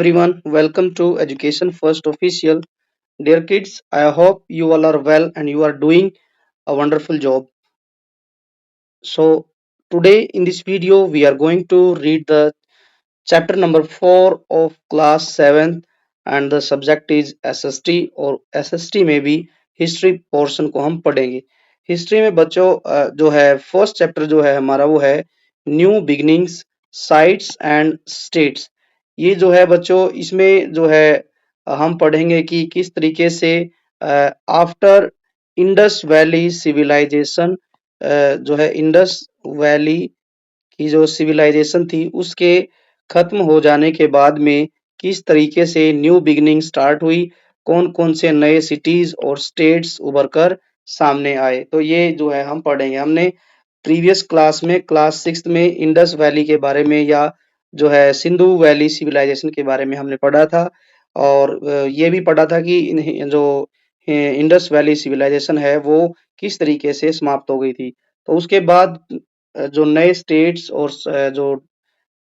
everyone, welcome to Education First Official. Dear kids, I hope you all are well and you are doing a wonderful job. So, today in this video, we are going to read the chapter number 4 of class 7 and the subject is SST और SST में भी history portion को हम पढ़ेंगे। History में बच्चों जो है फर्स्ट चैप्टर जो है हमारा वो है new beginnings sites and states. ये जो है बच्चों इसमें जो है हम पढ़ेंगे कि किस तरीके से आफ्टर इंडस वैली सिविलाइजेशन जो है इंडस वैली की जो सिविलाइजेशन थी उसके खत्म हो जाने के बाद में किस तरीके से न्यू बिगिनिंग स्टार्ट हुई, कौन कौन से नए सिटीज और स्टेट्स उभर कर सामने आए। तो ये जो है हम पढ़ेंगे। हमने प्रीवियस क्लास में क्लास 6 में इंडस वैली के बारे में या जो है सिंधु वैली सिविलाइजेशन के बारे में हमने पढ़ा था और ये भी पढ़ा था कि जो इंडस वैली सिविलाइजेशन है वो किस तरीके से समाप्त हो गई थी। तो उसके बाद जो नए स्टेट्स और जो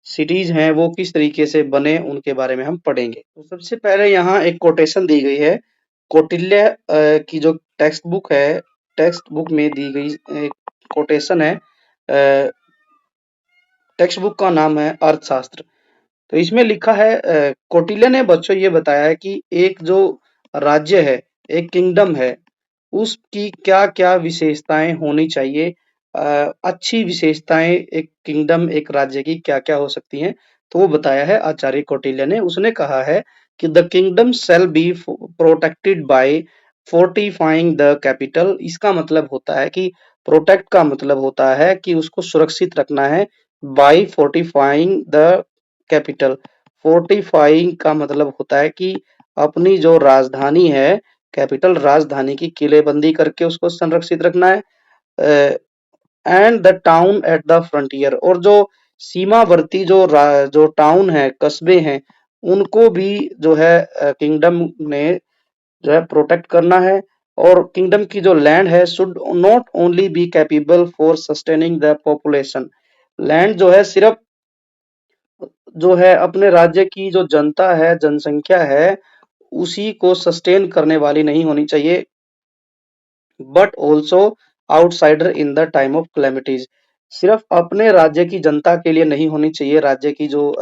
सिटीज हैं वो किस तरीके से बने उनके बारे में हम पढ़ेंगे। तो सबसे पहले यहाँ एक कोटेशन दी गई है। कौटिल्य की जो टेक्स्ट बुक है, टेक्स्ट बुक में दी गई एक कोटेशन है। टेक्स्ट बुक का नाम है अर्थशास्त्र। तो इसमें लिखा है कौटिल्य ने बच्चों ये बताया है कि एक जो राज्य है, एक किंगडम है, उसकी क्या क्या विशेषताएं होनी चाहिए। अच्छी विशेषताएं एक किंगडम एक राज्य की क्या क्या हो सकती हैं, तो वो बताया है आचार्य कौटिल्य ने। उसने कहा है कि the kingdom shall be protected by fortifying the capital. इसका मतलब होता है कि प्रोटेक्ट का मतलब होता है कि उसको सुरक्षित रखना है by fortifying the capital. Fortifying का मतलब होता है कि अपनी जो राजधानी है, कैपिटल राजधानी की किलेबंदी करके उसको संरक्षित रखना है। And the town at the frontier, और जो सीमावर्ती जो टाउन है, कस्बे हैं, उनको भी जो है किंगडम ने जो है प्रोटेक्ट करना है। और किंगडम की जो लैंड है should not only be capable for sustaining the population. Land जो है सिर्फ जो है अपने राज्य की जो जनता है, जनसंख्या है, उसी को सस्टेन करने वाली नहीं होनी चाहिए, but also outsider in the time of calamities. सिर्फ अपने राज्य की जनता के लिए नहीं होनी चाहिए राज्य की जो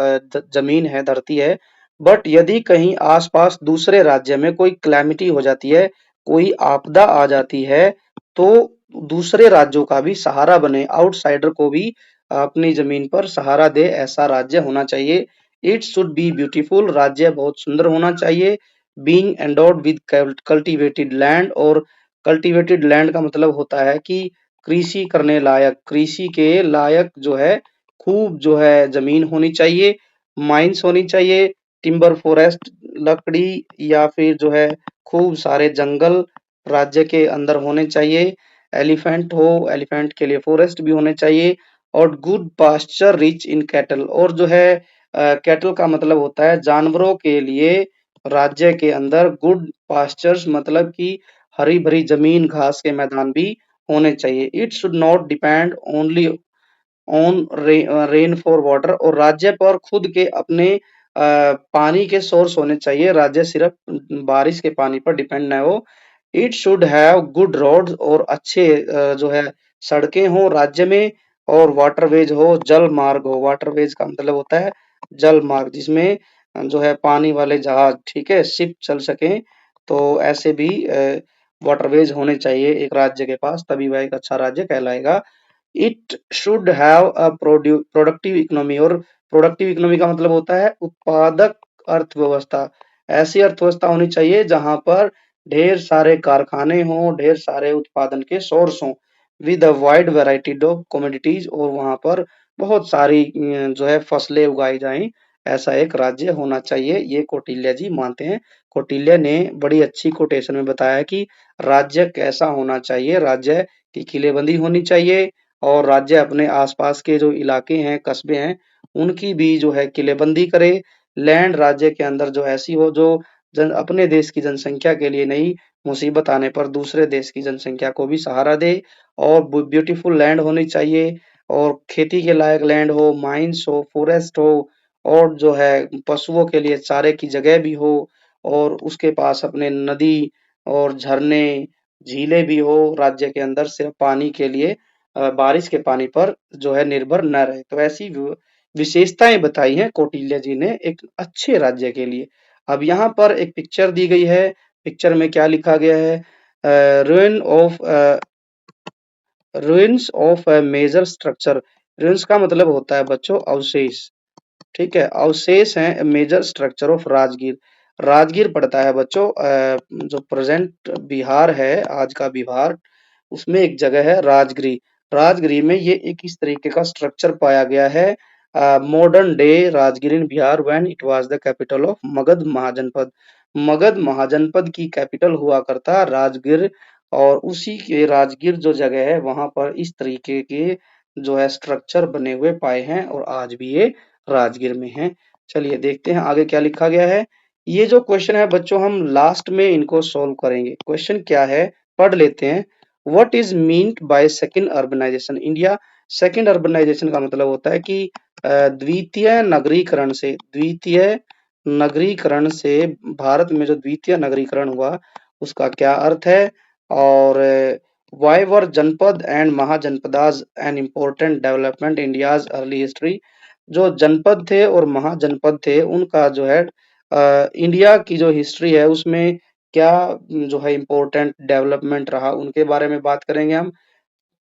जमीन है, धरती है, बट यदि कहीं आसपास दूसरे राज्य में कोई क्लैमिटी हो जाती है, कोई आपदा आ जाती है, तो दूसरे राज्यों का भी सहारा बने, आउटसाइडर को भी अपनी जमीन पर सहारा दे, ऐसा राज्य होना चाहिए। इट शुड बी ब्यूटीफुल, राज्य बहुत सुंदर होना चाहिए। Being endowed with cultivated land, और कल्टीवेटेड लैंड का मतलब होता है कि कृषि करने लायक, कृषि के लायक जो है खूब जो है जमीन होनी चाहिए। माइंस होनी चाहिए, टिम्बर फॉरेस्ट, लकड़ी या फिर जो है खूब सारे जंगल राज्य के अंदर होने चाहिए। एलिफेंट हो, एलिफेंट के लिए फॉरेस्ट भी होने चाहिए। और good pasture rich in cattle, और जो है कैटल का मतलब होता है जानवरों के लिए राज्य के अंदर गुड पास्चर्स मतलब कि हरी भरी जमीन, घास के मैदान भी होने चाहिए। It should not depend only on rain for water, और राज्य पर खुद के अपने पानी के सोर्स होने चाहिए, राज्य सिर्फ बारिश के पानी पर डिपेंड न हो। It should have good roads, और अच्छे जो है सड़कें हो राज्य में, और वाटरवेज हो, जल मार्ग हो। वाटरवेज का मतलब होता है जल मार्ग, जिसमें जो है पानी वाले जहाज, ठीक है, शिप चल सके। तो ऐसे भी वाटरवेज होने चाहिए एक राज्य के पास, तभी वह एक अच्छा राज्य कहलाएगा। It should have a productive economy, और प्रोडक्टिव इकोनॉमी का मतलब होता है उत्पादक अर्थव्यवस्था। ऐसी अर्थव्यवस्था होनी चाहिए जहां पर ढेर सारे कारखाने हों, ढेर सारे उत्पादन के सोर्स हों, with a wide variety of commodities, और वहां पर बहुत सारी जो है फसलें उगाई जाएं। ऐसा एक राज्य होना चाहिए, ये कौटिल्य जी मानते हैं। कौटिल्य ने बड़ी अच्छी कोटेशन में बताया है कि राज्य कैसा होना चाहिए। राज्य की किलेबंदी होनी चाहिए, और राज्य अपने आसपास के जो इलाके हैं, कस्बे हैं, उनकी भी जो है किलेबंदी करे। लैंड राज्य के अंदर जो ऐसी हो जो अपने देश की जनसंख्या के लिए नहीं, मुसीबत आने पर दूसरे देश की जनसंख्या को भी सहारा दे। और ब्यूटीफुल लैंड होनी चाहिए, और खेती के लायक लैंड हो, माइंस हो, फॉरेस्ट हो, और जो है पशुओं के लिए चारे की जगह भी हो और उसके पास अपने नदी और झरने, झीलें भी हो, राज्य के अंदर सिर्फ पानी के लिए बारिश के पानी पर जो है निर्भर न रहे। तो ऐसी विशेषताएं बताई हैं कौटिल्य जी ने एक अच्छे राज्य के लिए। अब यहाँ पर एक पिक्चर दी गई है, पिक्चर में क्या लिखा गया है, ruin of ruins of major structure. Ruins का मतलब होता है बच्चों अवशेष, ठीक है, अवशेष हैं major structure of Rajgir. Rajgir पड़ता है बच्चों जो प्रेजेंट बिहार है, आज का बिहार, उसमें एक जगह है राजगिरी। राजगिरी में ये एक इस तरीके का स्ट्रक्चर पाया गया है, modern day Rajgiri in Bihar when it was the capital of Magadh Mahajanapad. Magadh Mahajanapad की कैपिटल हुआ करता राजगीर, और उसी के राजगीर जो जगह है वहां पर इस तरीके के जो है स्ट्रक्चर बने हुए पाए हैं और आज भी ये राजगीर में है। चलिए देखते हैं आगे क्या लिखा गया है। ये जो क्वेश्चन है बच्चों हम लास्ट में इनको सोल्व करेंगे। क्वेश्चन क्या है पढ़ लेते हैं। What is meant by second urbanisation India. Second urbanisation का मतलब होता है कि द्वितीय नगरीकरण से भारत में जो द्वितीय नगरीकरण हुआ उसका क्या अर्थ है। और why were janapad and mahajanapadas an important development India's early history. जो जनपद थे और महाजनपद थे उनका जो है इंडिया की जो हिस्ट्री है उसमें क्या जो है इम्पोर्टेंट डेवलपमेंट रहा उनके बारे में बात करेंगे हम।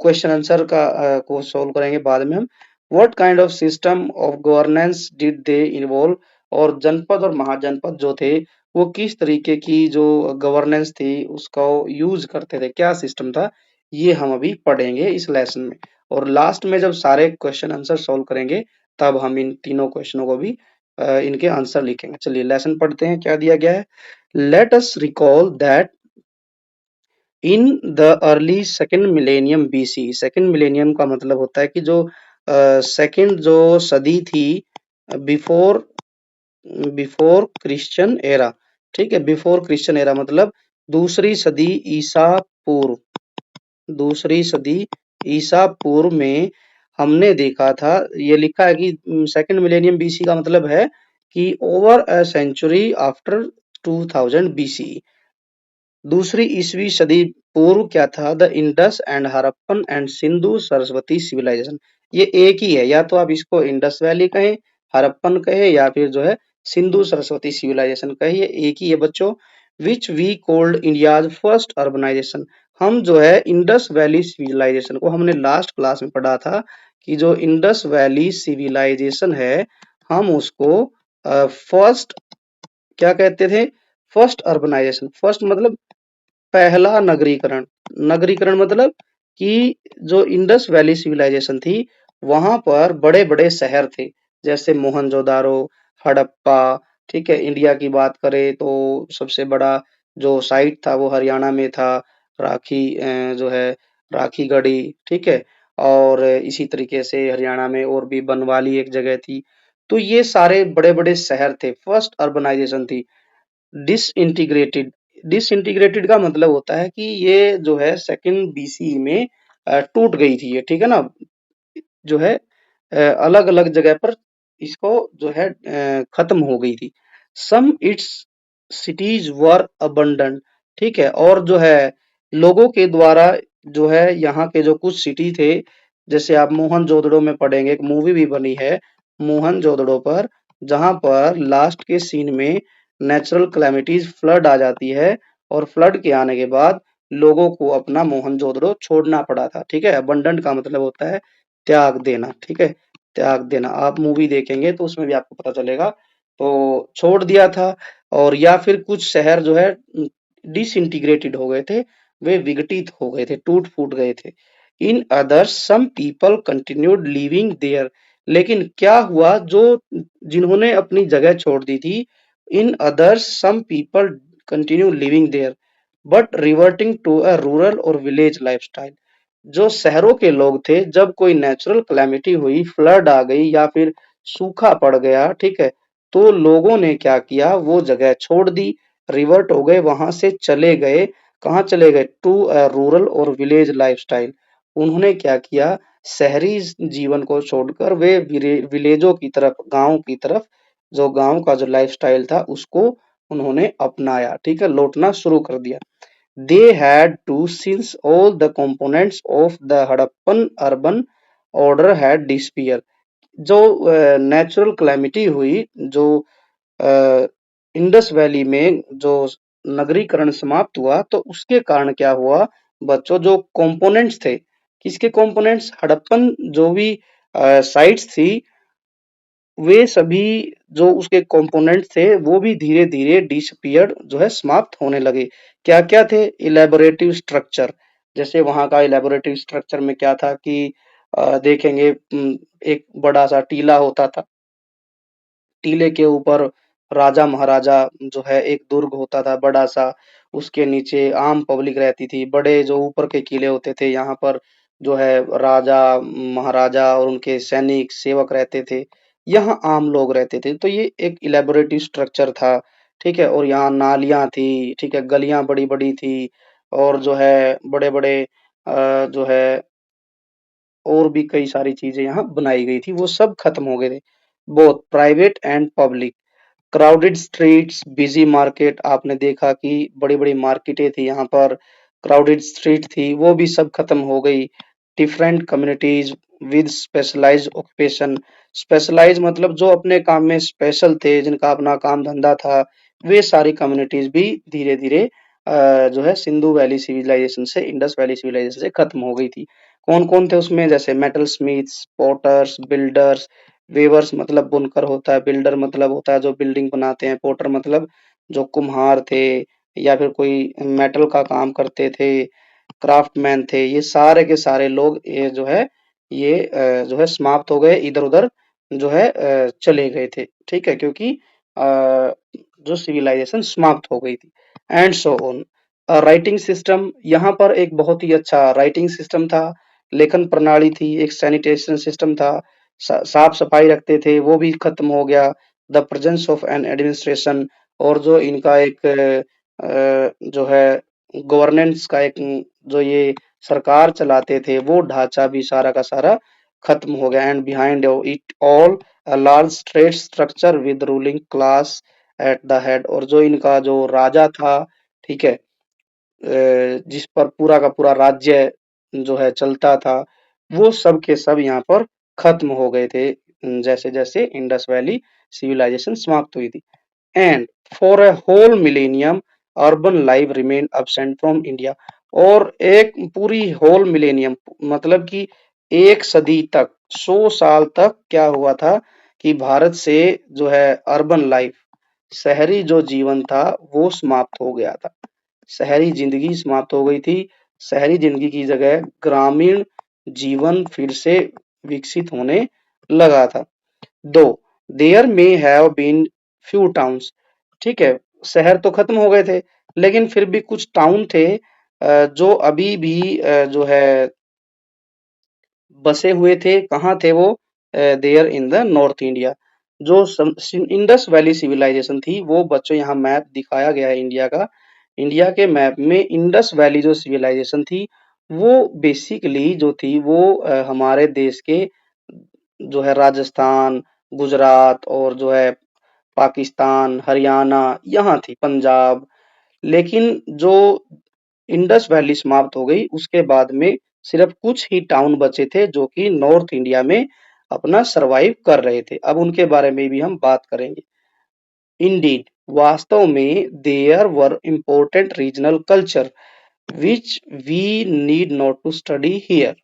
क्वेश्चन आंसर का को सोल्व करेंगे बाद में हम। What kind of system of governance did they involve. और जनपद और महाजनपद जो थे वो किस तरीके की जो गवर्नेंस थी उसका यूज करते थे, क्या सिस्टम था, ये हम अभी पढ़ेंगे इस लेसन में। और लास्ट में जब सारे क्वेश्चन आंसर सोल्व करेंगे तब हम इन तीनों क्वेश्चनों को भी इनके आंसर लिखेंगे। चलिए लेसन पढ़ते हैं क्या दिया गया है। Let us recall that in the early second millennium BC. Second millennium का मतलब होता है कि जो सेकंड जो सदी थी बिफोर बिफोर क्रिश्चियन एरा, ठीक है, बिफोर क्रिश्चियन एरा मतलब दूसरी सदी ईसा पूर्व, दूसरी सदी ईसा पूर्व में हमने देखा था। ये लिखा है कि सेकंड मिलेनियम बीसी का मतलब है कि over a century after 2000 BC. दूसरी ईसवी सदी पूर्व क्या था, the Indus and Harappan and Sindhu Saraswati civilisation. ये एक ही है, या तो आप इसको इंडस वैली कहें, हड़प्पन कहे या फिर जो है सिंधु सरस्वती सिविलाइजेशन कहे, ये एक ही है बच्चों। Which we called India's first urbanisation. हम जो है इंडस वैली सिविलाइजेशन को हमने लास्ट क्लास में पढ़ा था कि जो इंडस वैली सिविलाइजेशन है हम उसको फर्स्ट क्या कहते थे, फर्स्ट अर्बनाइजेशन। फर्स्ट मतलब पहला नगरीकरण। नगरीकरण मतलब कि जो इंडस वैली सिविलाइजेशन थी वहां पर बड़े बड़े शहर थे जैसे मोहनजोदारो, हड़प्पा, ठीक है। इंडिया की बात करें तो सबसे बड़ा जो साइट था वो हरियाणा में था, राखी जो है राखी गढ़ी, ठीक है। और इसी तरीके से हरियाणा में और भी बनवाली एक जगह थी। तो ये सारे बड़े बड़े शहर थे, फर्स्ट अर्बनाइजेशन थी। डिसइंटीग्रेटेड, डिसइंटीग्रेटेड का मतलब होता है कि ये जो है सेकंड बीसी में टूट गई थी ये, ठीक है ना, जो है अलग अलग जगह पर इसको जो है खत्म हो गई थी। सम इट्स सिटीज वर अबंडन, ठीक है। और जो है लोगों के द्वारा जो है यहाँ के जो कुछ सिटी थे जैसे आप मोहनजोदड़ो में पढ़ेंगे, एक मूवी भी बनी है मोहनजोदड़ो पर, जहां पर लास्ट के सीन में नेचुरल कैलेमिटीज फ्लड आ जाती है और फ्लड के आने के बाद लोगों को अपना मोहनजोदड़ो छोड़ना पड़ा था, ठीक है। अबंडन का मतलब होता है त्याग देना, ठीक है, त्याग देना। आप मूवी देखेंगे तो उसमें भी आपको पता चलेगा। तो छोड़ दिया था। और या फिर कुछ शहर जो है डिसइंटीग्रेटेड हो गए थे, वे विघटित हो गए थे, टूट फूट गए थे। In others some people continued living there. लेकिन क्या हुआ, जो जिन्होंने अपनी जगह छोड़ दी थी, in others some people continue living there but reverting to a rural और विलेज लाइफस्टाइल। जो शहरों के लोग थे जब कोई नेचुरल कैलेमिटी हुई, फ्लड आ गई या फिर सूखा पड़ गया, ठीक है, तो लोगों ने क्या किया, वो जगह छोड़ दी, रिवर्ट हो गए, वहां से चले गए। कहाँ चले गए, टू रूरल और विलेज लाइफस्टाइल। उन्होंने क्या किया, शहरी जीवन को छोड़कर वे विलेजों की तरफ, गांव की तरफ जो गांव का जो लाइफस्टाइल था उसको उन्होंने अपनाया, ठीक है, लौटना शुरू कर दिया। They had to, since all the components of the Harappan urban order had disappeared। जो नेचुरल क्लैमिटी हुई, जो इंडस वैली में जो नगरीकरण समाप्त हुआ, तो उसके कारण क्या हुआ बच्चों, जो कंपोनेंट्स थे, किसके कंपोनेंट्स, हड़प्पन जो भी साइट्स थी, वे सभी जो उसके कंपोनेंट थे वो भी धीरे धीरे डिसअपियर्ड, जो है समाप्त होने लगे। क्या क्या थे, इलेबोरेटिव स्ट्रक्चर, जैसे वहां का इलेबोरेटिव स्ट्रक्चर में क्या था कि देखेंगे, एक बड़ा सा टीला होता था, टीले के ऊपर राजा महाराजा, जो है एक दुर्ग होता था बड़ा सा, उसके नीचे आम पब्लिक रहती थी, बड़े जो ऊपर के किले होते थे, यहाँ पर जो है राजा महाराजा और उनके सैनिक सेवक रहते थे, यहाँ आम लोग रहते थे। तो ये एक इलेबोरेटिव स्ट्रक्चर था, ठीक है, और यहाँ नालियां थी, ठीक है, गलियां बड़ी बड़ी थी, और जो है बड़े बड़े जो है और भी कई सारी चीजें यहाँ बनाई गई थी, वो सब खत्म हो गए थे, both private and public. Crowded streets, busy market, आपने देखा कि बड़ी बड़ी मार्केटें थी यहाँ पर, क्राउडेड स्ट्रीट थी, वो भी सब खत्म हो गई। Different communities with specialised occupation, specialise मतलब जो अपने काम में स्पेशल थे, जिनका अपना काम धंधा था, वे सारी कम्युनिटीज भी धीरे धीरे जो है सिंधु वैली सिविलाइजेशन से, इंडस वैली सिविलाइजेशन से खत्म हो गई थी। कौन कौन थे उसमें, जैसे metal Smiths, potters, builders, weavers मतलब बुनकर होता है, बिल्डर मतलब होता है जो बिल्डिंग बनाते हैं, पोटर मतलब जो कुम्हार थे या फिर कोई मेटल का काम करते थे, क्राफ्टमैन थे, ये सारे के सारे लोग ये जो है ये जो है समाप्त हो गए, इधर उधर जो है चले गए थे, ठीक है, क्योंकि जो सिविलाइजेशन समाप्त हो गई थी। And so on. Writing system, यहाँ पर एक बहुत ही अच्छा राइटिंग सिस्टम था, लेखन प्रणाली थी, एक सैनिटेशन सिस्टम था, साफ सफाई रखते थे, वो भी खत्म हो गया। The presence of an administration, और जो इनका एक जो है गवर्नेंस का एक जो ये सरकार चलाते थे, वो ढांचा भी सारा का सारा खत्म हो गया। And behind it all a large state structure with ruling class at the head, और जो इनका जो राजा था, ठीक है, जिस पर पूरा का पूरा राज्य जो है चलता था, वो सब के सब यहाँ पर खत्म हो गए थे, जैसे जैसे इंडस वैली सिविलाइजेशन समाप्त हुई थी। And for a whole millennium urban life remain absent from India, और एक पूरी होल मिलेनियम मतलब कि एक सदी तक, 100 साल तक क्या हुआ था कि भारत से जो है अर्बन लाइफ, शहरी जो जीवन था वो समाप्त हो गया था, शहरी जिंदगी समाप्त हो गई थी। शहरी जिंदगी की जगह ग्रामीण जीवन फिर से विकसित होने लगा था। Though there may have been few towns, ठीक है, शहर तो खत्म हो गए थे, लेकिन फिर भी कुछ टाउन थे जो अभी भी जो है बसे हुए थे। कहाँ थे वो, there in the north India. जो इंडस वैली सिविलाइजेशन थी, वो बच्चों यहाँ मैप दिखाया गया है इंडिया का, इंडिया के मैप में इंडस वैली जो सिविलाइजेशन थी, वो बेसिकली जो थी वो हमारे देश के जो है राजस्थान, गुजरात और जो है पाकिस्तान, हरियाणा, यहाँ थी, पंजाब। लेकिन जो इंडस वैली समाप्त हो गई, उसके बाद में सिर्फ कुछ ही टाउन बचे थे जो कि नॉर्थ इंडिया में अपना सरवाइव कर रहे थे। अब उनके बारे में भी हम बात करेंगे। इंडीड, वास्तव में there were important regional culture which we need not to study here,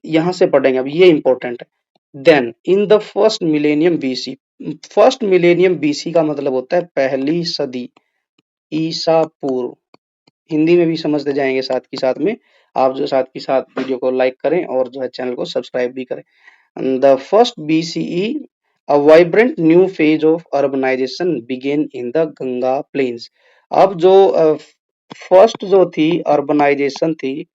यहां से पढ़ेंगे, अब ये इंपॉर्टेंट है। Then in the first millennium BC, first millennium BC का मतलब होता है पहली सदी ईसा पूर्व, हिंदी में भी समझते जाएंगे साथ के साथ में। आप जो साथ के साथ वीडियो को लाइक करें और जो है चैनल को सब्सक्राइब भी करें। The first BCE, a vibrant new phase of urbanisation began in the Ganga plains. अब जो फर्स्ट जो थी अर्बनाइजेशन थी,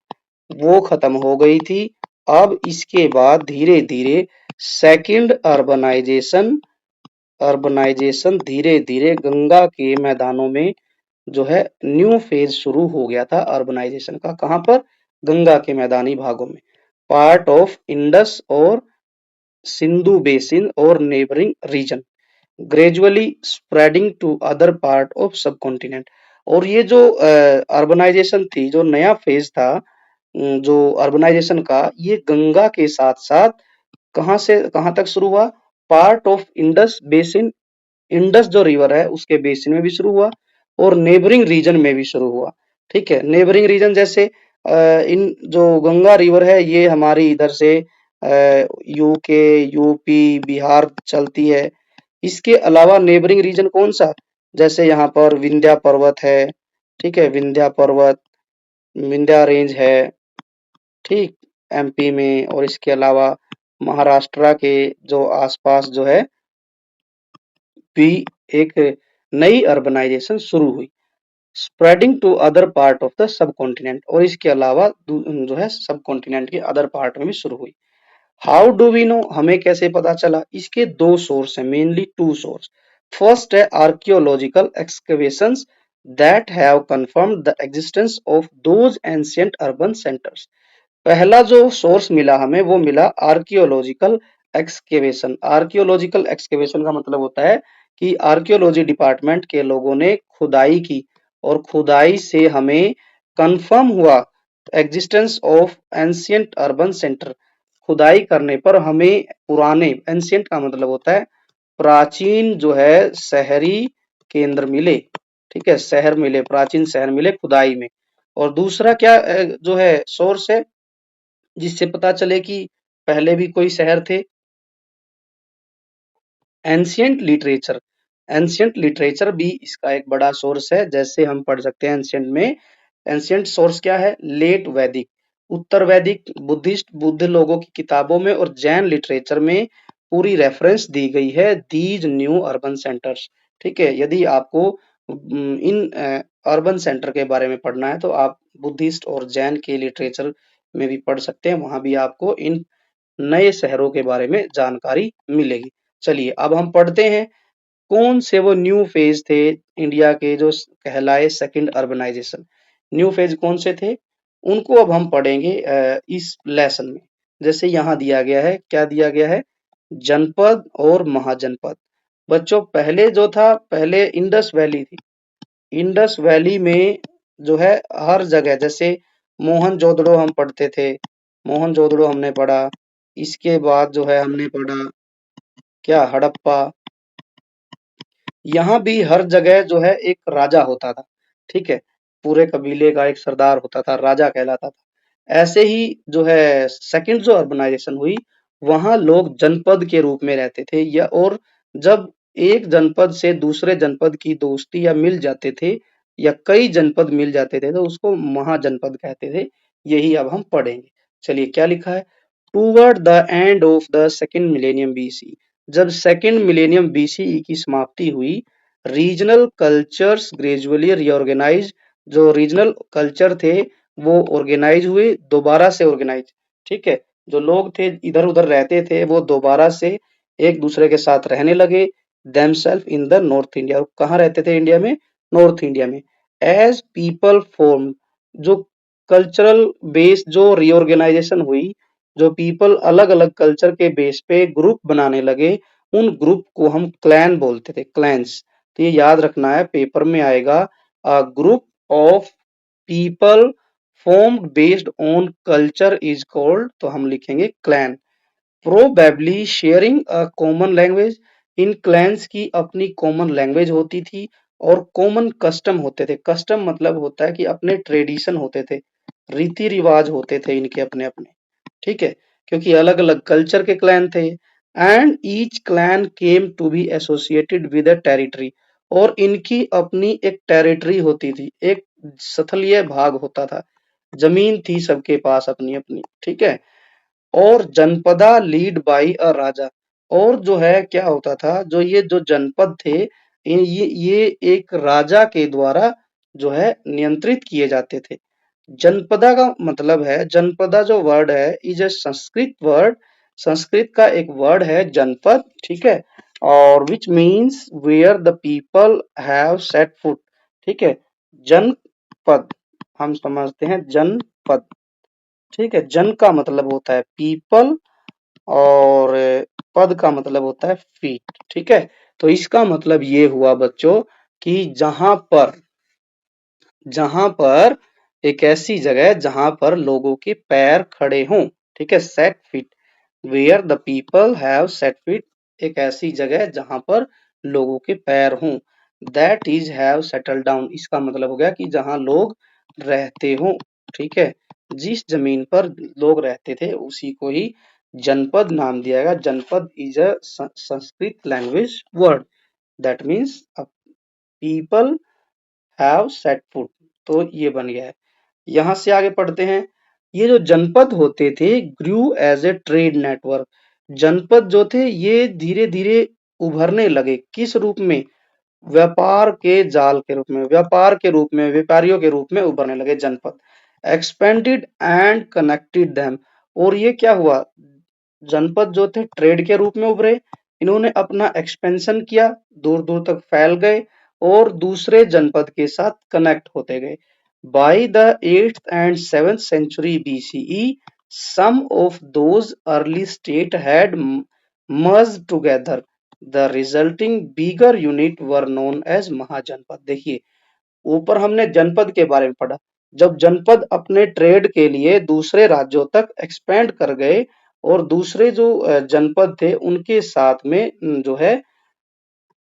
वो खत्म हो गई थी। अब इसके बाद धीरे धीरे सेकंड अर्बनाइजेशन, अर्बनाइजेशन धीरे धीरे गंगा के मैदानों में जो है न्यू फेज शुरू हो गया था अर्बनाइजेशन का। कहां पर, गंगा के मैदानी भागों में, पार्ट ऑफ इंडस और Sindhu Basin or neighboring region, gradually spreading to other part of subcontinent। और ये जो अर्बनाइजेशन थी, जो नया फेज था जो अर्बनाइजेशन का, ये गंगा के साथ साथ कहां से कहां तक शुरू हुआ? Part of Indus basin, Indus जो रिवर है उसके बेसिन में भी शुरू हुआ और नेबरिंग रीजन में भी शुरू हुआ। ठीक है, नेबरिंग रीजन जैसे इन जो गंगा रिवर है ये हमारी इधर से यूके, यूपी, बिहार चलती है। इसके अलावा नेबरिंग रीजन कौन सा? जैसे यहाँ पर विंध्या पर्वत है, ठीक है, विंध्या पर्वत, विंध्या रेंज है, ठीक, एमपी में। और इसके अलावा महाराष्ट्र के जो आसपास जो है भी एक नई अर्बनाइजेशन शुरू हुई, spreading to other part of the subcontinent. और इसके अलावा जो है सब कॉन्टिनेंट के अदर पार्ट में भी शुरू हुई। हाउ डू वी नो, हमें कैसे पता चला? इसके दो सोर्स हैं, मेनली टू सोर्स। फर्स्ट है archaeological excavations that have confirmed the existence of those ancient urban centres. पहला जो सोर्स मिला हमें वो मिला आर्कियोलॉजिकल एक्सकेवेशन। आर्कियोलॉजिकल एक्सकेवेशन का मतलब होता है कि आर्कियोलॉजी डिपार्टमेंट के लोगों ने खुदाई की और खुदाई से हमें कंफर्म हुआ existence of ancient urban centre. खुदाई करने पर हमें पुराने, एंशिएंट का मतलब होता है प्राचीन, जो है शहरी केंद्र मिले। ठीक है, शहर मिले, प्राचीन शहर मिले खुदाई में। और दूसरा क्या जो है सोर्स है जिससे पता चले कि पहले भी कोई शहर थे? Ancient literature. एंशियंट लिटरेचर भी इसका एक बड़ा सोर्स है। जैसे हम पढ़ सकते हैं एंशियंट में, एंशियंट सोर्स क्या है? लेट वैदिक, उत्तर वैदिक, बुद्धिस्ट, बुद्ध लोगों की किताबों में और जैन लिटरेचर में पूरी रेफरेंस दी गई है दीज न्यू अर्बन सेंटर्स। ठीक है, यदि आपको इन अर्बन सेंटर के बारे में पढ़ना है तो आप बुद्धिस्ट और जैन के लिटरेचर में भी पढ़ सकते हैं, वहां भी आपको इन नए शहरों के बारे में जानकारी मिलेगी। चलिए अब हम पढ़ते हैं कौन से वो न्यू फेज थे इंडिया के जो कहलाए सेकंड अर्बनाइजेशन। न्यू फेज कौन से थे उनको अब हम पढ़ेंगे इस लेसन में। जैसे यहाँ दिया गया है, क्या दिया गया है? जनपद और महाजनपद। बच्चों पहले जो था, पहले इंडस वैली थी। इंडस वैली में जो है हर जगह, जैसे मोहनजोदड़ो हम पढ़ते थे, मोहनजोदड़ो हमने पढ़ा। इसके बाद जो है हमने पढ़ा क्या? हड़प्पा। यहाँ भी हर जगह जो है एक राजा होता था। ठीक है, पूरे कबीले का एक सरदार होता था, राजा कहलाता था। ऐसे ही जो है सेकंड जो अर्बनाइजेशन हुई, वहां लोग जनपद के रूप में रहते थे, या और जब एक जनपद से दूसरे जनपद की दोस्ती या मिल जाते थे या कई जनपद मिल जाते थे तो उसको महाजनपद कहते थे। यही अब हम पढ़ेंगे। चलिए क्या लिखा है? Toward the end of the second millennium BC, जब सेकेंड मिलेनियम बीसीई की समाप्ति हुई, रीजनल कल्चर्स ग्रेजुअली रीऑर्गेनाइज, जो रीजनल कल्चर थे वो ऑर्गेनाइज हुए, दोबारा से ऑर्गेनाइज। ठीक है, जो लोग थे इधर उधर रहते थे वो दोबारा से एक दूसरे के साथ रहने लगे। Themself in the north India, कहाँ रहते थे इंडिया में? नॉर्थ इंडिया में। एज पीपल फॉर्म, जो कल्चरल बेस जो रीऑर्गेनाइजेशन हुई, जो पीपल अलग अलग कल्चर के बेस पे ग्रुप बनाने लगे, उन ग्रुप को हम क्लैन बोलते थे, क्लैंस। तो ये याद रखना है, पेपर में आएगा। A group of people formed based on culture is called, तो हम लिखेंगे clan. Probably sharing a common language, in clans की अपनी कॉमन लैंग्वेज होती थी और कॉमन कस्टम होते थे। कस्टम मतलब होता है कि अपने ट्रेडिशन होते थे, रीति रिवाज होते थे इनके अपने अपने। ठीक है, क्योंकि अलग अलग कल्चर के क्लैन थे। And each clan came to be associated with a territory, और इनकी अपनी एक टेरिटरी होती थी, एक स्थलीय भाग होता था, जमीन थी सबके पास अपनी अपनी। ठीक है, और जनपदा लीड बाई अ राजा, और जो है क्या होता था, जो ये जो जनपद थे ये एक राजा के द्वारा जो है नियंत्रित किए जाते थे। जनपदा का मतलब है, जनपदा जो वर्ड है is a Sanskrit word, Sanskrit का एक वर्ड है जनपद। ठीक है, और which means where the people have set foot. ठीक है, जनपद हम समझते हैं जनपद। ठीक है, जन का मतलब होता है पीपल, और पद का मतलब होता है फीट, ठीक है। तो इसका मतलब ये हुआ बच्चों कि जहां पर एक ऐसी जगह जहां पर लोगों के पैर खड़े हों, ठीक है, set feet, where the people have set feet, एक ऐसी जगह जहां पर लोगों के पैर हों। That is have settle down, इसका मतलब हो गया कि जहां लोग रहते हों, ठीक है। जिस जमीन पर लोग रहते थे उसी को ही जनपद नाम दिया गया। जनपद is a Sanskrit language word that means people have set foot. तो ये बन गया है। यहाँ से आगे पढ़ते हैं। ये जो जनपद होते थे ग्रू एज ए ट्रेड नेटवर्क। जनपद जो थे ये धीरे धीरे उभरने लगे, किस रूप में? व्यापार के जाल के रूप में, व्यापार के रूप में, व्यापारियों के रूप में उभरने लगे जनपद। एक्सपेंडेड एंड कनेक्टेड देम, और ये क्या हुआ, जनपद जो थे ट्रेड के रूप में उभरे, इन्होंने अपना एक्सपेंशन किया, दूर दूर तक फैल गए और दूसरे जनपद के साथ कनेक्ट होते गए। By the 8th and 7th century BCE, some of those early state had merged together. The resulting bigger unit were known as महाजनपद। देखिए, ऊपर हमने जनपद के बारे में पढ़ा। जब जनपद अपने ट्रेड के लिए दूसरे राज्यों तक एक्सपेंड कर गए और दूसरे जो जनपद थे उनके साथ में जो है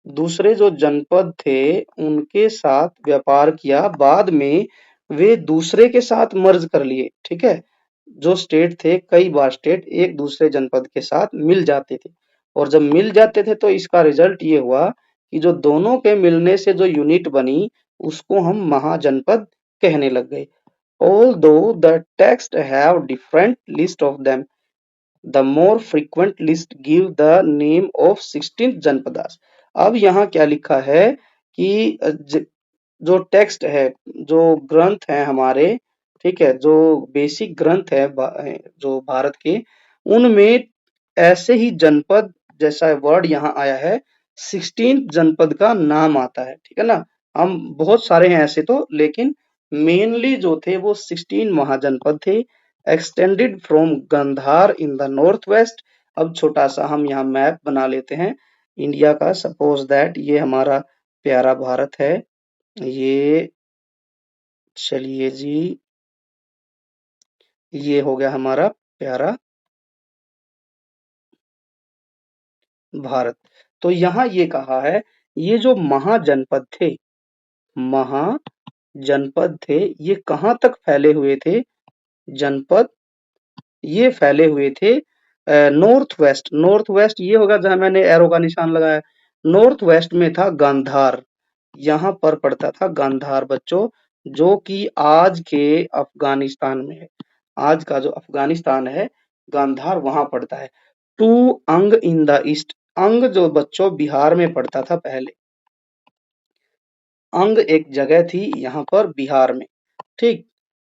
दूसरे जो जनपद थे उनके साथ व्यापार किया, बाद में वे दूसरे के साथ मर्ज कर लिए, ठीक है। जो स्टेट थे, कई बार स्टेट एक दूसरे जनपद के साथ मिल जाते थे, और जब मिल जाते थे तो इसका रिजल्ट ये हुआ कि जो दोनों के मिलने से जो यूनिट बनी उसको हम महाजनपद कहने लग गए। Although the text have different list of them, the more frequent list give the name of 16 Janapadas. अब यहाँ क्या लिखा है कि जो टेक्स्ट है, जो ग्रंथ है हमारे, ठीक है, जो बेसिक ग्रंथ है जो भारत के, उनमें ऐसे ही जनपद जैसा वर्ड यहाँ आया है, 16 जनपद का नाम आता है, ठीक है ना। हम बहुत सारे हैं ऐसे तो, लेकिन मेनली जो थे वो 16 महाजनपद थे। Extended from Gandhara in the north west. अब छोटा सा हम यहाँ मैप बना लेते हैं इंडिया का। सपोज दैट ये हमारा प्यारा भारत है, ये चलिए जी, ये हो गया हमारा प्यारा भारत। तो यहाँ ये कहा है, ये जो महाजनपद थे, महाजनपद थे, ये कहाँ तक फैले हुए थे? जनपद ये फैले हुए थे नॉर्थ वेस्ट। नॉर्थ वेस्ट ये होगा जहां मैंने एरो का निशान लगाया। नॉर्थ वेस्ट में था गांधार, यहाँ पर पड़ता था गांधार बच्चों, जो कि आज के अफगानिस्तान में है। आज का जो अफगानिस्तान है, गांधार वहां पड़ता है। टू अंग इन द ईस्ट, अंग जो बच्चों बिहार में पड़ता था पहले। अंग एक जगह थी यहाँ पर बिहार में, ठीक।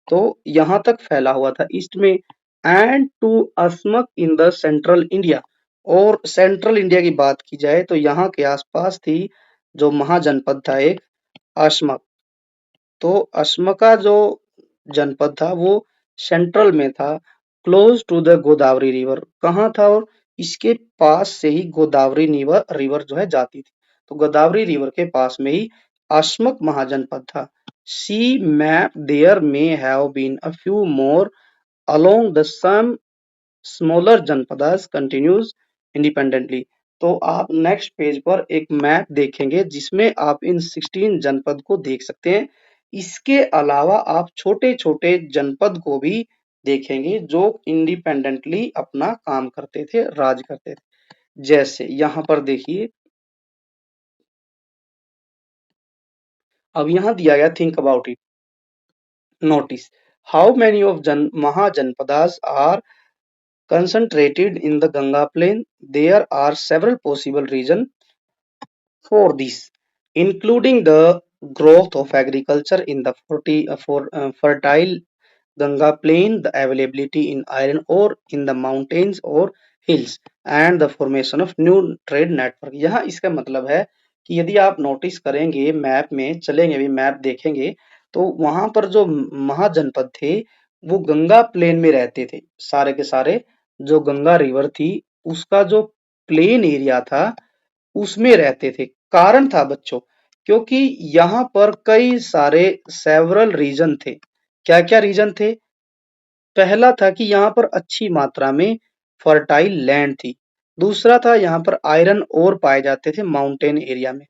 तो यहाँ तक फैला हुआ था ईस्ट में। And to Asmaka in the central India, और सेंट्रल इंडिया की बात की जाए तो यहाँ के आसपास थी जो महाजनपद था एक, अस्मक। तो अस्मका जो जनपद था वो सेंट्रल में था, close to the Godavari river. कहाँ था? और इसके पास से ही गोदावरी रिवर जो है जाती थी। तो गोदावरी रिवर के पास में ही अस्मक महाजनपद था। See map there may have been a few more along the some smaller janapadas continues independently. तो आप नेक्स्ट पेज पर एक मैप देखेंगे जिसमें आप इन 16 जनपद को देख सकते हैं। इसके अलावा आप छोटे छोटे जनपद को भी देखेंगे जो इंडिपेंडेंटली अपना काम करते थे, राज करते थे। जैसे यहाँ पर देखिए, अब यहाँ दिया गया, think about it, notice how many of mahajanapadas are concentrated in the Ganga plain. There are several possible reasons for this, including the growth of agriculture in the fertile Ganga plain, the availability in iron ore in the mountains or hills, and the formation of new trade network। यहाँ इसका मतलब है कि यदि आप notice करेंगे, map में चलेंगे, भी मैप देखेंगे, तो वहां पर जो महाजनपद थे वो गंगा प्लेन में रहते थे। सारे के सारे जो गंगा रिवर थी उसका जो प्लेन एरिया था उसमें रहते थे। कारण था बच्चों, क्योंकि यहाँ पर कई सारे सेवरल रीजन थे। क्या क्या रीजन थे? पहला था कि यहाँ पर अच्छी मात्रा में फर्टाइल लैंड थी। दूसरा था यहाँ पर आयरन ओर पाए जाते थे माउंटेन एरिया में,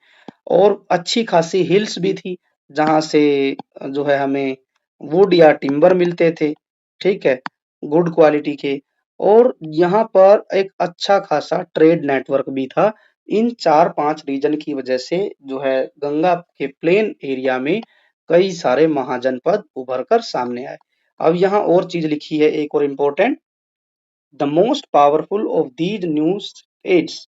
और अच्छी खासी हिल्स भी थी जहां से जो है हमें वुड या टिम्बर मिलते थे, ठीक है, गुड क्वालिटी के। और यहाँ पर एक अच्छा खासा ट्रेड नेटवर्क भी था। इन 4-5 रीजन की वजह से जो है गंगा के प्लेन एरिया में कई सारे महाजनपद उभर कर सामने आए। अब यहाँ और चीज लिखी है एक और important, the most powerful of these new states.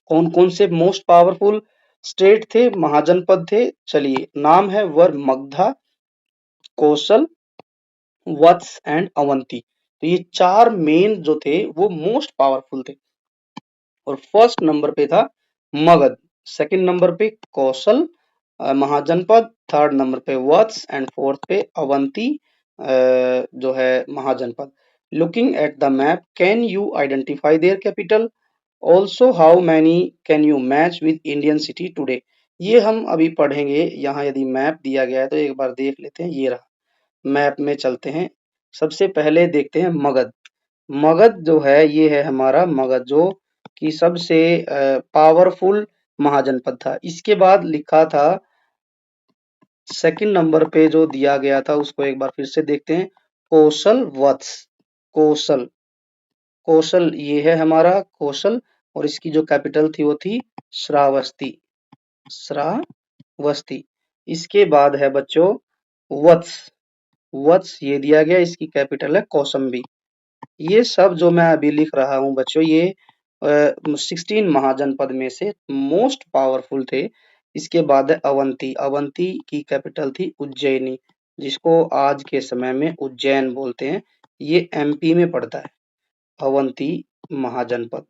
कौन कौन से मोस्ट पावरफुल स्टेट थे, महाजनपद थे? चलिए, नाम है वर मगधा, कौशल, वत्स एंड अवंती। तो ये 4 मेन जो थे वो मोस्ट पावरफुल थे। और फर्स्ट नंबर पे था मगध, सेकंड नंबर पे कौशल महाजनपद, थर्ड नंबर पे वत्स एंड फोर्थ पे अवंती जो है Mahajanapad. Looking at the map, can you identify their capital? Also how many can you match with Indian city today? ये हम अभी पढ़ेंगे। यहाँ यदि मैप दिया गया है तो एक बार देख लेते हैं। ये रहा, मैप में चलते हैं। सबसे पहले देखते हैं मगध। मगध जो है ये है हमारा मगध, जो कि सबसे पावरफुल महाजनपद था। इसके बाद लिखा था सेकंड नंबर पे जो दिया गया था उसको एक बार फिर से देखते हैं, कौशल वत्स। कौशल, कौशल ये है हमारा कौशल, और इसकी जो कैपिटल थी वो थी श्रावस्ती, श्रावस्ती। इसके बाद है बच्चों वत्स। वत्स ये दिया गया, इसकी कैपिटल है कौसंबी। ये सब जो मैं अभी लिख रहा हूँ बच्चों, ये 16 महाजनपद में से मोस्ट पावरफुल थे। इसके बाद है अवंती। अवंती की कैपिटल थी उज्जैनी, जिसको आज के समय में उज्जैन बोलते हैं। ये एमपी में पड़ता है, अवंती महाजनपद।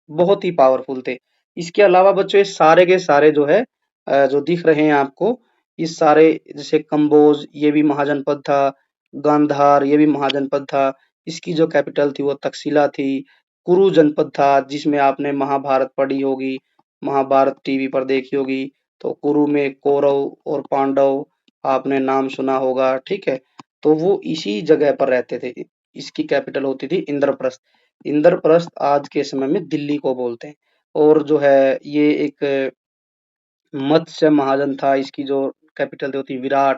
बहुत ही पावरफुल थे। इसके अलावा बच्चों ये सारे के सारे जो है जो दिख रहे हैं आपको, ये सारे, जैसे कंबोज ये भी महाजनपद था, गांधार ये भी महाजनपद था। इसकी जो कैपिटल थी वो तक्षशिला थी। कुरु जनपद था, जिसमें आपने महाभारत पढ़ी होगी, महाभारत टीवी पर देखी होगी। तो कुरु में कौरव और पांडव आपने नाम सुना होगा, ठीक है। तो वो इसी जगह पर रहते थे। इसकी कैपिटल होती थी इंद्रप्रस्थ। इंद्रप्रस्थ आज के समय में दिल्ली को बोलते हैं। और जो है ये एक मत्स्य महाजन था, इसकी जो कैपिटल थी विराट।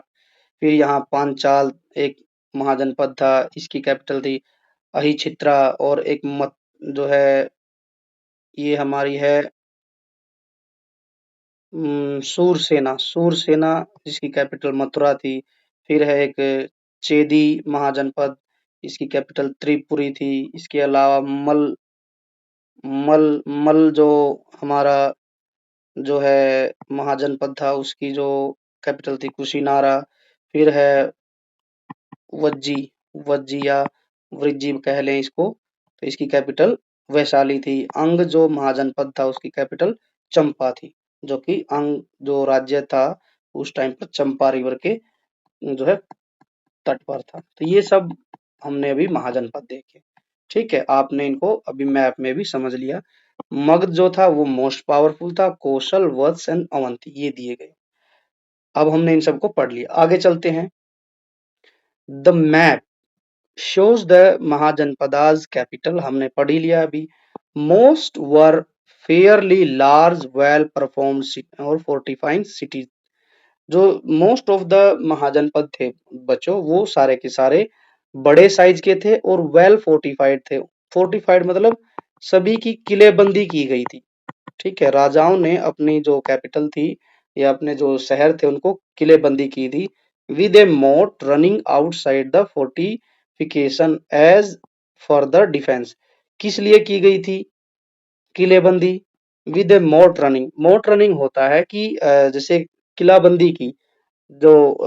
फिर यहाँ पांचाल एक महाजनपद था, इसकी कैपिटल थी अहिछित्रा। और एक मत जो है ये हमारी है सूरसेना, सूरसेना जिसकी कैपिटल मथुरा थी। फिर है एक चेदी महाजनपद, इसकी कैपिटल त्रिपुरी थी। इसके अलावा मल मल मल जो हमारा जो है महाजनपद था, उसकी जो कैपिटल थी कुशीनारा। फिर है वज्जी, वज्जी या वृज्जी कह लें इसको, तो इसकी कैपिटल वैशाली थी। अंग जो महाजनपद था उसकी कैपिटल चंपा थी, जो कि अंग जो राज्य था उस टाइम पर चंपा रिवर के जो है तट पर था। तो ये सब हमने अभी महाजनपद देखे, ठीक है। आपने इनको अभी मैप में भी समझ लिया। मगध जो था वो मोस्ट पावरफुल था, कौशल, वत्स एंड अवंती ये दिए गए। अब हमने इन सबको पढ़ लिया, आगे चलते हैं। The map shows the Mahajanapadas capital हमने पढ़ ही लिया अभी। Most were fairly large well performed और फोर्टिफाइंग सिटीज। जो मोस्ट ऑफ द महाजनपद थे बच्चों, वो सारे के सारे बड़े साइज के थे और वेल फोर्टिफाइड थे। फोर्टिफाइड मतलब सभी की किलेबंदी की गई थी, ठीक है। राजाओं ने अपनी जो कैपिटल थी या अपने जो शहर थे उनको किलेबंदी की थी। With a moat running outside the fortification as further defence. किस लिए की गई थी किलेबंदी? With a moat running. मोट रनिंग होता है कि जैसे किलाबंदी की, जो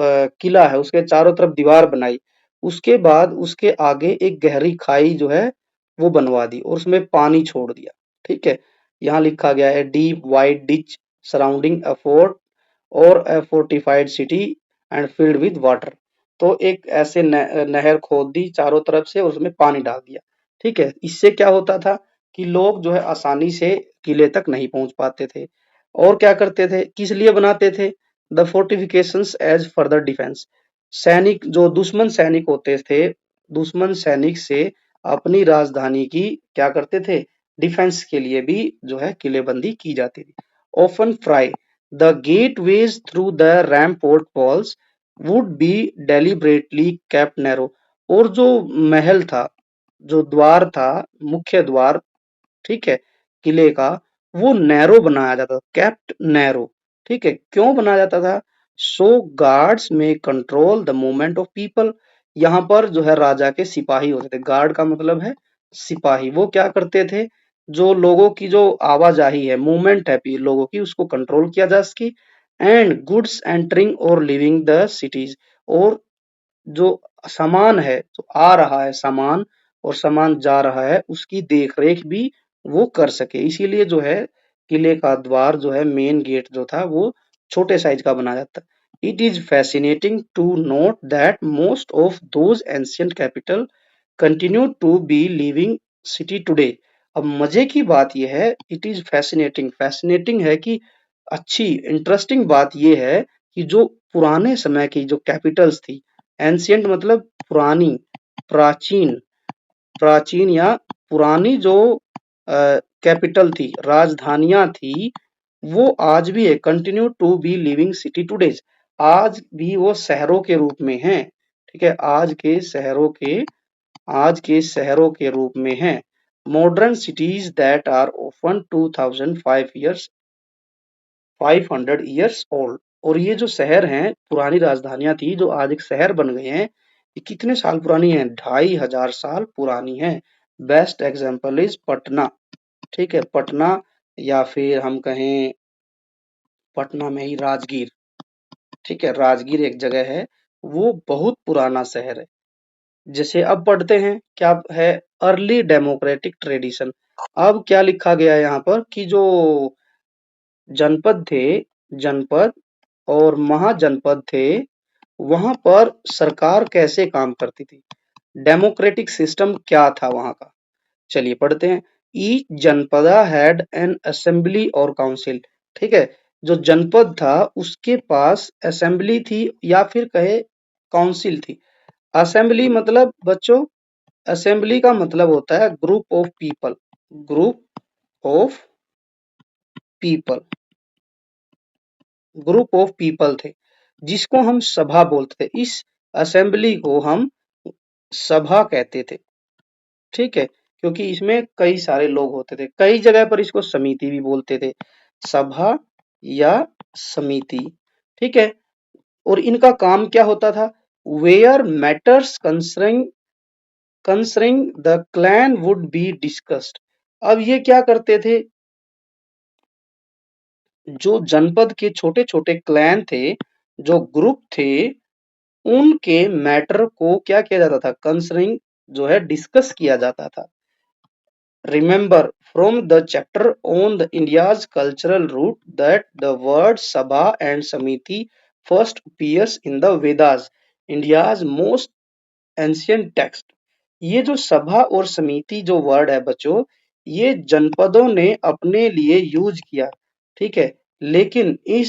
किला है उसके चारों तरफ दीवार बनाई, उसके बाद उसके आगे एक गहरी खाई जो है वो बनवा दी और उसमें पानी छोड़ दिया, ठीक है। यहाँ लिखा गया है deep wide ditch surrounding a fort और a fortified city and filled with water. तो एक ऐसे नहर खोद दी चारों तरफ से और उसमें पानी डाल दिया, ठीक है, इससे क्या होता था कि लोग जो है आसानी से किले तक नहीं पहुंच पाते थे। और क्या करते थे, किस लिए बनाते थे, the fortifications as further defence. सैनिक जो दुश्मन सैनिक होते थे, दुश्मन सैनिक से अपनी राजधानी की क्या करते थे, डिफेंस के लिए भी जो है किलेबंदी की जाती थी। Often fry the gateways through the rampart walls would be deliberately kept narrow. और जो महल था, जो द्वार था, मुख्य द्वार, ठीक है, किले का, वो नैरो बनाया जाता था, केप्ट नैरो। ठीक है, क्यों बनाया जाता था, सो गार्ड्स में control the movement of people. यहाँ पर जो है राजा के सिपाही होते थे, गार्ड का मतलब है सिपाही, वो क्या करते थे, जो लोगों की जो आवाजाही है, मूवमेंट है लोगों की, उसको कंट्रोल किया जा सके। एंड गुड्स एंटरिंग और लिविंग द सिटीज, और जो सामान है, जो आ रहा है सामान और सामान जा रहा है, उसकी देखरेख भी वो कर सके। इसीलिए जो है किले का द्वार जो है, मेन गेट जो था, वो छोटे साइज का बनाया जाता। It is fascinating to note that most of those ancient capital continue to be living city today. अब मजे की बात यह है, इट इज फैसिनेटिंग, फैसिनेटिंग है कि अच्छी इंटरेस्टिंग बात यह है कि जो पुराने समय की जो कैपिटल्स थी, एंशियंट मतलब पुरानी, प्राचीन, प्राचीन या पुरानी जो कैपिटल थी, राजधानियां थी, वो आज भी है, continue to be living city todays. आज भी वो शहरों के रूप में हैं। ठीक है, आज के शहरों के रूप में हैं। Modern cities that are open 500 years old. और ये जो शहर हैं, पुरानी राजधानियां थी जो आज एक शहर बन गए हैं, ये कितने साल पुरानी है, 2500 साल पुरानी है। Best example is Patna. ठीक है, पटना, या फिर हम कहें पटना में ही राजगीर। ठीक है, राजगीर एक जगह है, वो बहुत पुराना शहर है। जैसे अब पढ़ते हैं क्या है, अर्ली डेमोक्रेटिक ट्रेडिशन। अब क्या लिखा गया है यहाँ पर कि जो जनपद थे, जनपद और महाजनपद थे, वहां पर सरकार कैसे काम करती थी, डेमोक्रेटिक सिस्टम क्या था वहां का। चलिए पढ़ते हैं। ईच जनपदा हैड एन असेंबली और काउंसिल। ठीक है, जो जनपद था उसके पास असेंबली थी या फिर कहे काउंसिल थी। असेंबली मतलब बच्चों, असेंबली का मतलब होता है group of people, group of people, group of people थे, जिसको हम सभा बोलते थे। इस असेंबली को हम सभा कहते थे। ठीक है, क्योंकि इसमें कई सारे लोग होते थे। कई जगह पर इसको समिति भी बोलते थे, सभा या समिति। ठीक है, और इनका काम क्या होता था, where matters concerning the clan would be discussed. अब ये क्या करते थे, जो जनपद के छोटे छोटे क्लैन थे, जो ग्रुप थे, उनके मैटर को क्या किया जाता था, कंसर्निंग जो है डिस्कस किया जाता था। Remember from the chapter on the India's cultural root that the word Sabha and Samiti first appears in the Vedas, India's most ancient text. ये जो सभा और समिति जो वर्ड है बच्चों, ये जनपदों ने अपने लिए यूज किया। ठीक है, लेकिन इन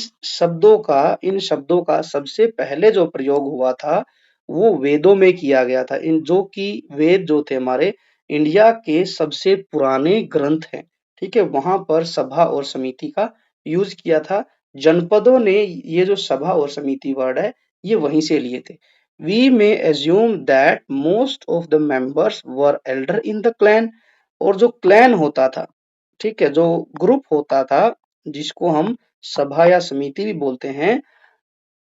शब्दों का सबसे पहले जो प्रयोग हुआ था, वो वेदों में किया गया था। इन जो कि वेद जो थे हमारे इंडिया के सबसे पुराने ग्रंथ हैं। ठीक है, वहां पर सभा और समिति का यूज किया था। जनपदों ने ये जो सभा और समिति वर्ड है, ये वहीं से लिए थे। We may assume that most of the members were elder in the clan। और जो क्लैन होता था, ठीक है, जो ग्रुप होता था, जिसको हम सभा या समिति भी बोलते हैं,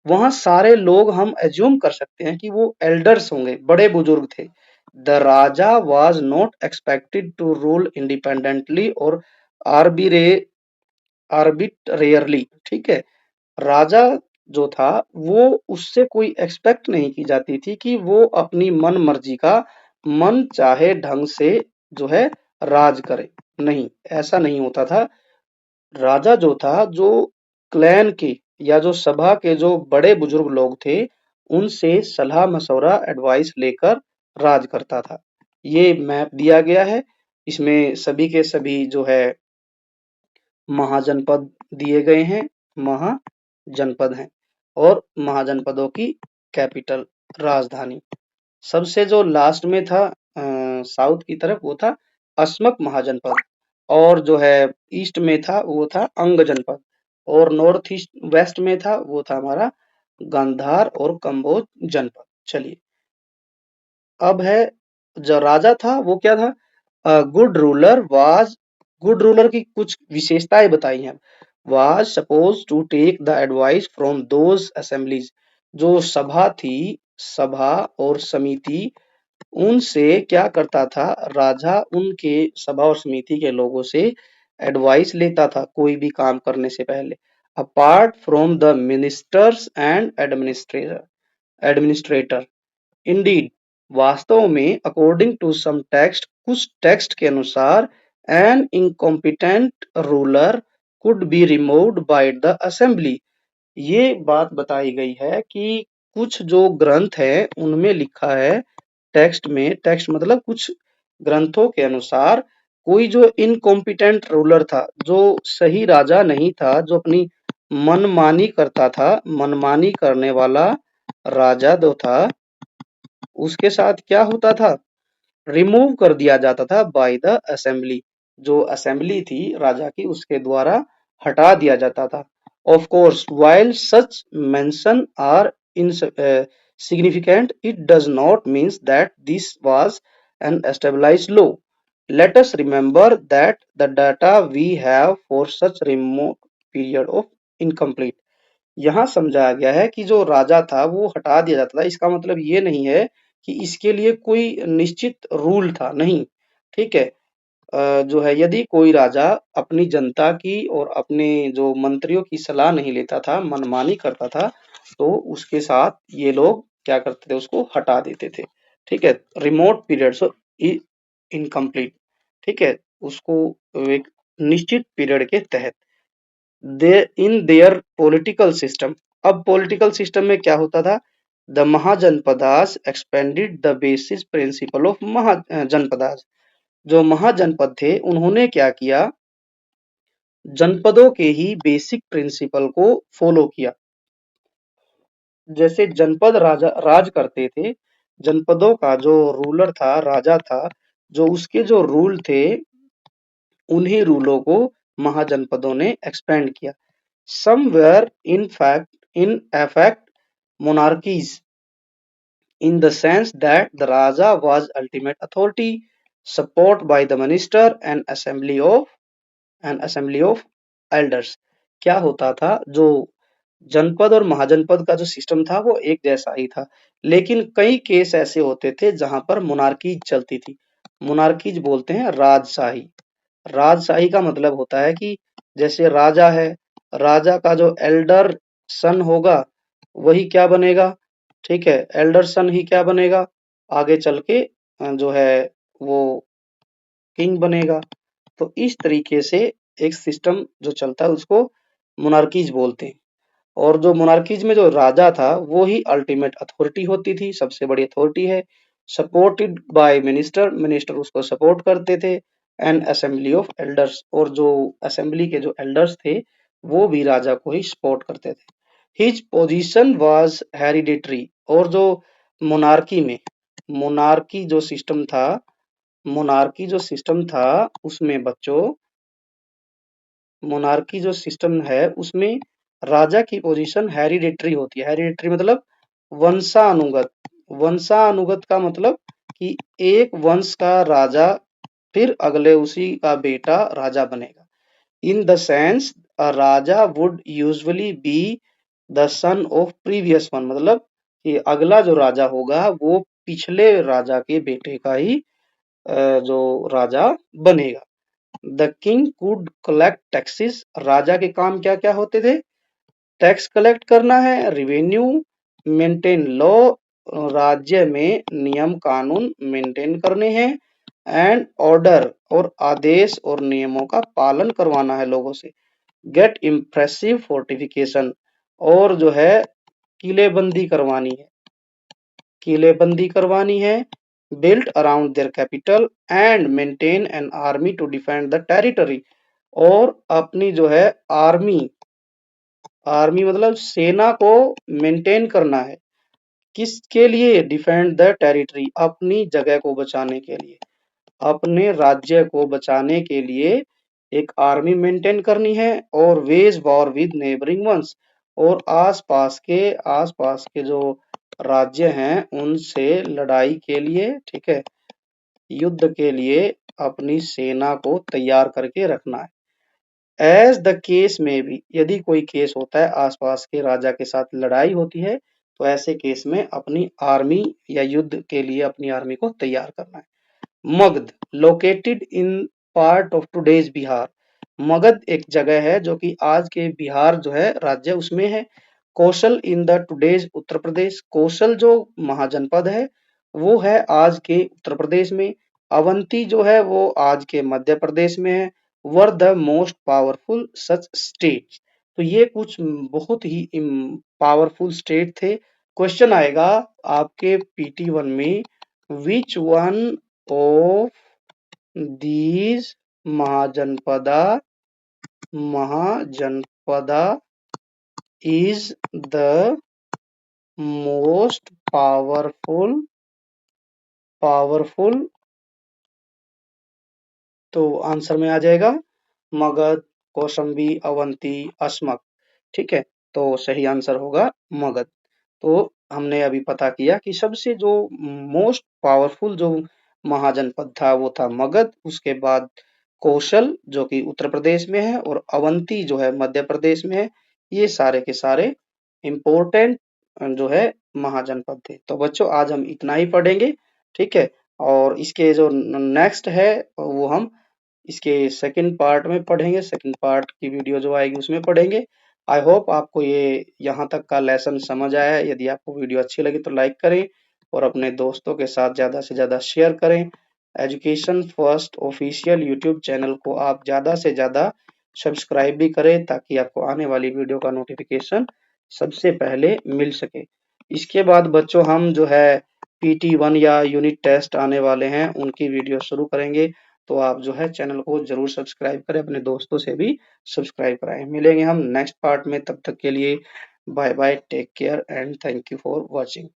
वहां सारे लोग हम एज्यूम कर सकते हैं कि वो एल्डर्स होंगे, बड़े बुजुर्ग थे। The Raja was not expected to rule independently और आर्बिरे आर्बिट्रेयरली। ठीक है, राजा जो था, वो उससे कोई एक्सपेक्ट नहीं की जाती थी कि वो अपनी मन मर्जी का, मन चाहे ढंग से जो है राज करे। नहीं, ऐसा नहीं होता था। राजा जो था, जो क्लैन के या जो सभा के जो बड़े बुजुर्ग लोग थे, उनसे सलाह मशवरा एडवाइस लेकर राज करता था। ये मैप दिया गया है। इसमें सभी के सभी जो है महाजनपद दिए गए हैं, महाजनपद हैं और महाजनपदों की कैपिटल राजधानी। सबसे जो लास्ट में था साउथ की तरफ वो था अस्मक महाजनपद और जो है ईस्ट में था वो था अंग जनपद और नॉर्थ ईस्ट वेस्ट में था वो था हमारा गांधार और कंबोज जनपद। चलिए अब है जो राजा था वो क्या था, good ruler was, good ruler की कुछ विशेषताएं बताई हैं। Was suppose to take the advice from those assemblies, जो सभा थी, सभा और समिति, उनसे क्या करता था राजा, उनके सभा और समिति के लोगों से एडवाइस लेता था कोई भी काम करने से पहले। Apart from the ministers and administrator indeed, वास्तव में अकॉर्डिंग टू सम टेक्स्ट, कुछ टेक्स्ट के अनुसार an incompetent ruler could be removed by the assembly. ये बात बताई गई है कि कुछ जो ग्रंथ है उनमें लिखा है, टेक्स्ट में, टेक्स्ट मतलब कुछ ग्रंथों के अनुसार कोई जो इनकॉम्पिटेंट रूलर था, जो सही राजा नहीं था, जो अपनी मनमानी करता था, मनमानी करने वाला राजा जो था उसके साथ क्या होता था, रिमूव कर दिया जाता था बाय द असेंबली। जो असेंबली थी राजा की उसके द्वारा हटा दिया जाता था। Of course while such mention are in significant, it does not means that this was an established law. Let us remember that the data we have for such remote period of incomplete. यहाँ समझाया गया है कि जो राजा था वो हटा दिया जाता था, इसका मतलब ये नहीं है कि इसके लिए कोई निश्चित रूल था, नहीं। ठीक है, जो है यदि कोई राजा अपनी जनता की और अपने जो मंत्रियों की सलाह नहीं लेता था, मनमानी करता था, तो उसके साथ ये लोग क्या करते थे, उसको हटा देते थे। ठीक है, रिमोट पीरियड सो इनकम्प्लीट, ठीक है, उसको एक निश्चित पीरियड के तहत दे इन देयर पॉलिटिकल सिस्टम। अब पॉलिटिकल सिस्टम में क्या होता था, the mahajanapadas expanded the basis principle of mahajanapadas. जो महाजनपद थे उन्होंने क्या किया, जनपदों के ही बेसिक प्रिंसिपल को फॉलो किया। जैसे जनपद राजा राज करते थे, जनपदों का जो रूलर था, राजा था, जो उसके जो रूल थे उन्हीं रूलों को महाजनपदों ने एक्सपेंड किया। Somewhere in effect monarchies, in the sense that the Raja was ultimate authority, support by the minister and assembly of elders। क्या होता था, जो जनपद और महाजनपद का जो सिस्टम था वो एक जैसा ही था, लेकिन कई केस ऐसे होते थे जहां पर मोनार्की चलती थी। मोनार्कीज बोलते हैं राजशाही। राजशाही का मतलब होता है कि जैसे राजा है, राजा का जो एल्डर सन होगा वही क्या बनेगा, ठीक है, एल्डर सन ही क्या बनेगा, आगे चल के जो है वो किंग बनेगा। तो इस तरीके से एक सिस्टम जो चलता है उसको मोनार्कीज बोलते हैं। और जो मोनार्कीज में जो राजा था वो ही अल्टीमेट अथॉरिटी होती थी, सबसे बड़ी अथॉरिटी है। सपोर्टेड बाय मिनिस्टर, मिनिस्टर उसको सपोर्ट करते थे। एंड असेंबली ऑफ एल्डर्स, और जो असेंबली के जो एल्डर्स थे वो भी राजा को ही सपोर्ट करते थे। हिज पोजीशन वाज हेरिडिटरी, और जो मोनार्की में, मोनार्की जो सिस्टम था, मोनार्की जो सिस्टम था उसमें बच्चों, मोनार्की जो सिस्टम है उसमें राजा की पोजीशन हेरिडेटरी होती है। हेरिडेटरी मतलब वंशानुगत। वंशानुगत का मतलब कि एक वंश का राजा फिर अगले उसी का बेटा राजा बनेगा। In the sense a Raja would usually be the son of previous one, मतलब कि अगला जो राजा होगा वो पिछले राजा के बेटे का ही जो राजा बनेगा। The king could collect taxes, राजा के काम क्या क्या होते थे, टैक्स कलेक्ट करना है, रिवेन्यू, मेंटेन लॉ, राज्य में नियम कानून मेंटेन करने हैं, एंड ऑर्डर, और आदेश और नियमों का पालन करवाना है लोगों से। गेट इम्प्रेसिव फोर्टिफिकेशन, और जो है किलेबंदी करवानी है, किलेबंदी करवानी है। built around their capital and maintain an army to defend the territory। और अपनी जो है आर्मी, आर्मी मतलब सेना को मेंटेन करना है, किसके लिए? डिफेंड द टेरिटरी, अपनी जगह को बचाने के लिए, अपने राज्य को बचाने के लिए एक आर्मी मेंटेन करनी है। और wage war with neighbouring ones, और आसपास के जो राज्य हैं उनसे लड़ाई के लिए, ठीक है, युद्ध के लिए अपनी सेना को तैयार करके रखना है। एज द केस में भी, यदि कोई केस होता है आसपास के राजा के साथ लड़ाई होती है, तो ऐसे केस में अपनी आर्मी या युद्ध के लिए अपनी आर्मी को तैयार करना है। Magadh, located in part of today's Bihar, Magadh एक जगह है जो कि आज के बिहार जो है राज्य उसमें है। कौशल in the today's Uttar Pradesh, कौशल जो महाजनपद है वो है आज के उत्तर प्रदेश में। अवंती जो है वो आज के मध्य प्रदेश में है। Were the most powerful such state, तो ये कुछ बहुत ही पावरफुल स्टेट थे। क्वेश्चन आएगा आपके PT1 में, which one of these Mahajanapada is the most powerful, तो आंसर में आ जाएगा मगध, कौशाम्बी, अवंती, अस्मक। ठीक है, तो सही आंसर होगा मगध। तो हमने अभी पता किया कि सबसे जो मोस्ट पावरफुल जो महाजनपद था वो था मगध, उसके बाद कौशल जो कि उत्तर प्रदेश में है, और अवंती जो है मध्य प्रदेश में है। ये सारे के सारे इम्पोर्टेंट जो है महाजनपद थे। तो बच्चों आज हम इतना ही पढ़ेंगे, ठीक है, और इसके जो नेक्स्ट है वो हम इसके सेकंड पार्ट में पढ़ेंगे, सेकंड पार्ट की वीडियो जो आएगी उसमें पढ़ेंगे। आई होप आपको ये यहाँ तक का लेसन समझ आया है। यदि आपको वीडियो अच्छी लगी तो लाइक करें और अपने दोस्तों के साथ ज़्यादा से ज़्यादा शेयर करें। Education first official YouTube channel को आप ज़्यादा से ज़्यादा सब्सक्राइब भी करें ताकि आपको आने वाली वीडियो का नोटिफिकेशन सबसे पहले मिल सके। इसके बाद बच्चों हम जो है PT1 या यूनिट टेस्ट आने वाले हैं उनकी वीडियो शुरू करेंगे, तो आप जो है चैनल को जरूर सब्सक्राइब करें, अपने दोस्तों से भी सब्सक्राइब कराएं। मिलेंगे हम नेक्स्ट पार्ट में, तब तक के लिए bye bye, take care and thank you for watching.